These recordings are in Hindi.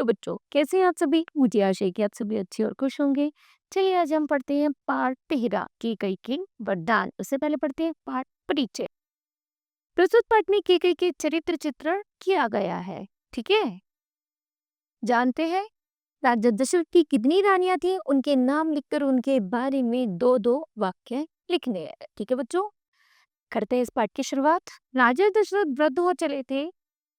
हेलो बच्चों, कैसे हैं आप सभी? मुझे आशा है कि आप सभी अच्छे और खुश होंगे। चलिए आज हम पढ़ते हैं पाठ 13 केकई के वरदान। उससे पहले पढ़ते हैं पाठ परिचय। प्रस्तुत पाठ में केकई के चरित्र चित्रण किया गया है। ठीक है, जानते हैं राजा दशरथ की कितनी रानियां थी, उनके नाम लिखकर उनके बारे में दो दो वाक्य लिखने हैं। ठीक है बच्चों, करते हैं इस पाठ की शुरुआत। राजा दशरथ वृद्ध हो चले थे।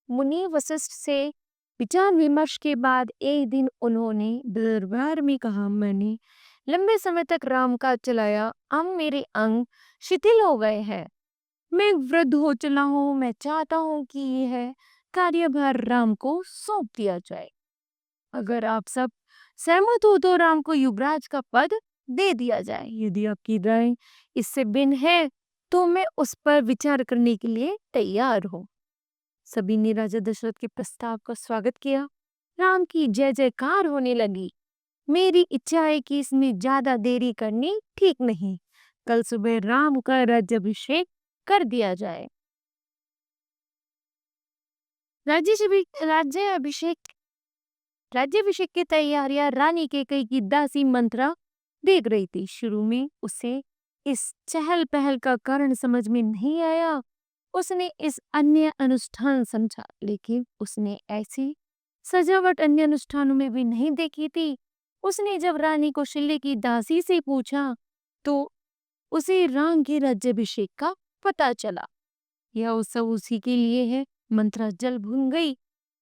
मुनि वशिष्ठ से विचार विमर्श के बाद एक दिन उन्होंने दरबार में कहा, मैंने लंबे समय तक राम का चलाया, अब मेरे अंग शिथिल हो गए हैं। मैं वृद्ध हो चला हूँ। मैं चाहता हूँ कि यह कार्यभार राम को सौंप दिया जाए। अगर आप सब सहमत हो तो राम को युवराज का पद दे दिया जाए। यदि आपकी राय इससे भिन्न है तो मैं उस पर विचार करने के लिए तैयार हूँ। सभी ने राजा दशरथ के प्रस्ताव का स्वागत किया। राम की जय जयकार होने लगी। मेरी इच्छा है कि इसमें ज्यादा देरी करनी ठीक नहीं। कल सुबह राम का राज्याभिषेक कर दिया जाए। राज्याभिषेक राज्याभिषेक की तैयारियां रानी केकई की दासी मंत्रा देख रही थी। शुरू में उसे इस चहल पहल का कारण समझ में नहीं आया। उसने इस अन्य अनुष्ठान समझा, लेकिन उसने ऐसी सजावट अन्य अनुष्ठानों में भी नहीं देखी थी। उसने जब रानी कौशल्य की दासी से पूछा तो उसे राम के राज्याभिषेक का पता चला। यह उत्सव उसी के लिए है। मंत्रा जल भून गई।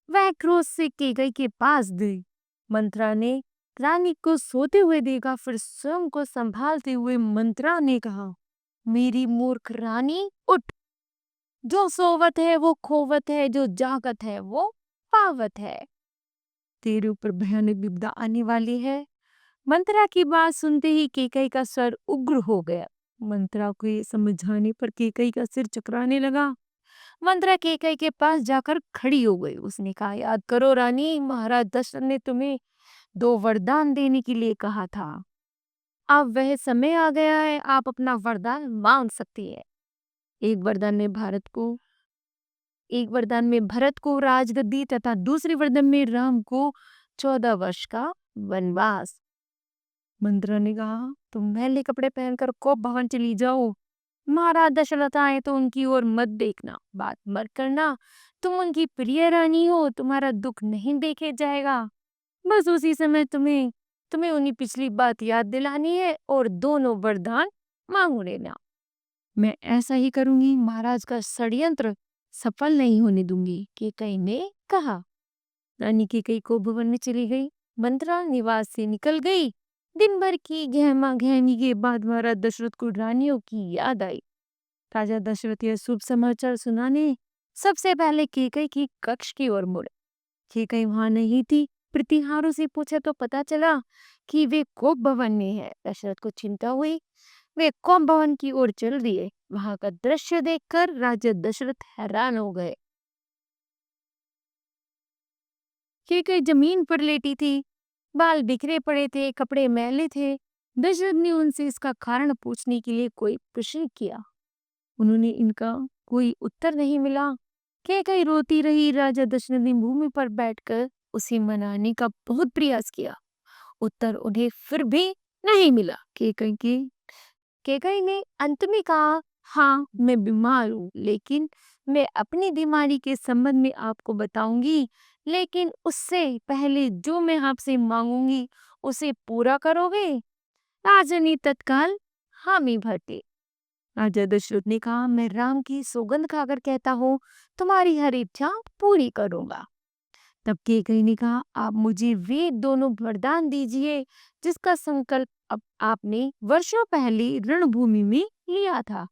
वह क्रोध से केकई के पास गई। मंत्रा ने रानी को सोते हुए देखा, फिर स्वयं को संभालते हुए मंत्रा ने कहा, मेरी मूर्ख रानी, उठ। जो सोवत है वो खोवत है, जो जागत है वो पावत है। तेरे ऊपर भयानक विपदा आने वाली है। मंत्रा की बात सुनते ही केकई का स्वर उग्र हो गया। मंत्रा को ये समझाने पर केकई का सिर चकराने लगा। मंत्रा केकई के पास जाकर खड़ी हो गई। उसने कहा, याद करो रानी, महाराज दशरथ ने तुम्हें 2 वरदान देने के लिए कहा था। अब वह समय आ गया है, आप अपना वरदान मांग सकती है। एक वरदान में भरत को राजगद्दी तथा दूसरे वरदान में राम को 14 वर्ष का वनवास। मंत्रा ने कहा, तुम मैले कपड़े पहनकर कोप भवन चली जाओ। महाराज दशरथ आए तो उनकी ओर मत देखना, बात मत करना। तुम उनकी प्रिय रानी हो, तुम्हारा दुख नहीं देखे जाएगा। बस उसी समय तुम्हें तुम्हें उन्हीं पिछली बात याद दिलानी है और दोनों वरदान मांग लेना। मैं ऐसा ही करूंगी, महाराज का षड्यंत्र सफल नहीं होने दूंगी, केकई ने कहा। रानी केकई को भवन में चली गई। मंत्रा निवास से निकल गई। दिन भर की गहमा गहमी के बाद महाराज दशरथ को रानियों की याद आई। राजा दशरथ यह शुभ समाचार सुनाने सबसे पहले केकई की कक्ष की ओर मुड़े। केकई वहां नहीं थी। प्रतिहारों से पूछा तो पता चला कि वे कोप भवन में है। दशरथ को चिंता हुई। वे कोप भवन की ओर चल दिए। वहां का दृश्य देखकर राजा दशरथ हैरान हो गए। केकई जमीन पर लेटी थी। बाल बिखरे पड़े थे, कपड़े मैले थे। दशरथ ने उनसे इसका कारण पूछने के लिए कोई प्रश्न किया। उन्होंने इनका कोई उत्तर नहीं मिला। केकई रोती रही। राजा दशरथ ने भूमि पर बैठकर उसे मनाने का बहुत प्रयास किया। उत्तर उन्हें फिर भी नहीं मिला। केकई ने अंत में कहा, हाँ मैं बीमार हूँ, लेकिन मैं अपनी बीमारी के संबंध में आपको बताऊंगी, लेकिन उससे पहले जो मैं आपसे मांगूंगी उसे पूरा करोगे? राजा ने तत्काल हामी भरते। राजा दशरथ ने कहा, मैं राम की सौगंध खाकर कहता हूँ, तुम्हारी हर इच्छा पूरी करूंगा। तब केकई ने कहा, आप मुझे वे दोनों वरदान दीजिए जिसका संकल्प अब आपने वर्षों पहले रणभूमि में लिया था।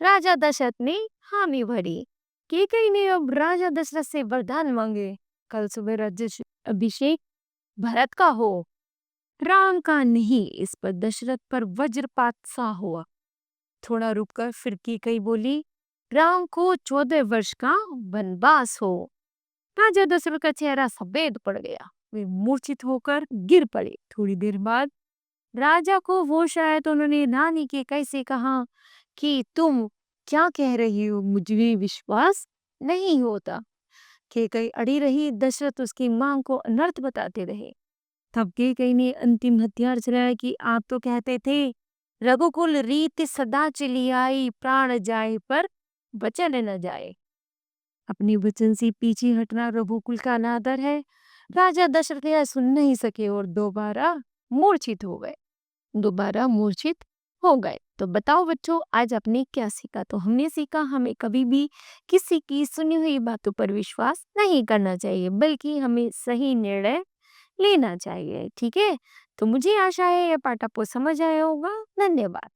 राजा दशरथ ने हामी भरी। केकई ने अब राजा दशरथ से वरदान मांगे, कल सुबह राज्य अभिषेक भरत का हो, राम का नहीं। इस पर दशरथ पर वज्रपात सा हुआ। थोड़ा रुककर फिर केकई बोली, राम को 14 वर्ष का वनवास हो। राजा दशरथ का चेहरा सफेद पड़ गया। वे मूर्छित होकर गिर पड़े। थोड़ी देर बाद राजा को होश आया तो उन्होंने रानी केकई से कहा कि तुम क्या कह रही हो, मुझे विश्वास नहीं होता। कैकई अड़ी रही, दशरथ उसकी मांग को अनर्थ बताते रहे। तब कैकई ने अंतिम हथियार चलाया कि आप तो कहते थे रघुकुल रीत सदा चली आई, प्राण जाए पर वचन न जाए। अपनी वचन से पीछे हटना रघुकुल का अनादर है। राजा दशरथ यह सुन नहीं सके और दोबारा मूर्छित हो गए। तो बताओ बच्चों, आज आपने क्या सीखा? तो हमने सीखा हमें कभी भी किसी की सुनी हुई बातों पर विश्वास नहीं करना चाहिए, बल्कि हमें सही निर्णय लेना चाहिए। ठीक है, तो मुझे आशा है यह पाठ आपको समझ आया होगा। धन्यवाद।